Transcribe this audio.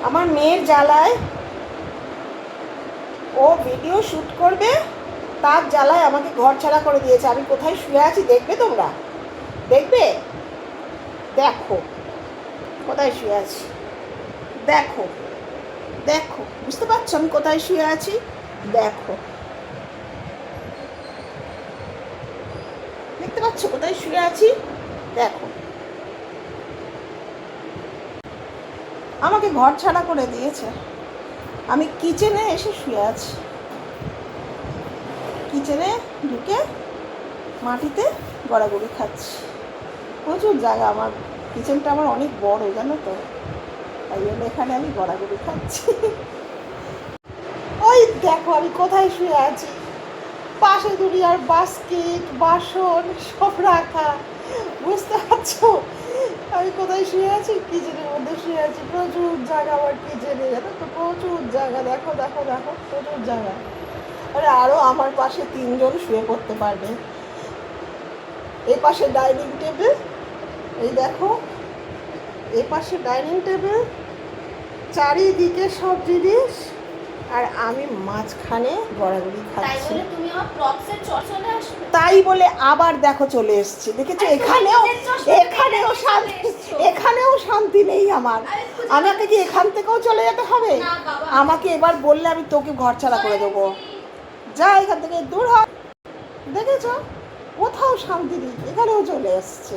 আমার মেয়ের জ্বালায় ও ভিডিও শ্যুট করবে, তার জ্বালায় আমাকে ঘর ছাড়া করে দিয়েছে। আমি কোথায় শুয়ে আছি দেখবে তোমরা? দেখবে? দেখো কোথায় শুয়ে আছি, দেখো দেখো, বুঝতে পারছো আমি কোথায় শুয়ে আছি? দেখো, দেখতে পাচ্ছ কোথায় শুয়ে আছি? দেখো, আমাকে ঘর ছাড়া করে দিয়েছে। আমি কিচেনে এসে শুয়ে আছি, কিচেনে ঢুকে মাটিতে গড়াগড়ি খাচ্ছি। প্রচুর জায়গা, আমার কিচেনটা আমার অনেক বড় জানো তো, তাই জন্য এখানে আমি গড়াগড়ি খাচ্ছি। ওই দেখো আমি কোথায় শুয়ে আছি, পাশে দুনিয়ার বাস্কেট বাসন সব রাখা, বুঝতে পারছো আমি কোথায় শুয়ে আছি? কিচেনের মধ্যে শুয়ে আছি। প্রচুর জায়গা আমার কিচেনে, জানো তো, প্রচুর জায়গা। দেখো দেখো দেখো, প্রচুর জায়গা। আরে আরও আমার পাশে 3 জন শুয়ে পড়তে পারবে। এই পাশে ডাইনিং টেবিল, এই দেখো, এই পাশে ডাইনিং টেবিল, চারিদিকে সব জিনিস, আর আমি মাঝখানে গড়াগড়ি খাচ্ছি। তাই বলে আবার দেখো চলে এসছি, দেখেছো? এখানেও শান্তি নেই আমার। আমাকে কি এখান থেকেও চলে যেতে হবে? আমাকে এবার বললে আমি তোকে ঘর ছাড়া করে দেবো। যা এখান থেকে, দূর হ। দেখেছো, কোথাও শান্তি নেই, এখানেও চলে এসছে।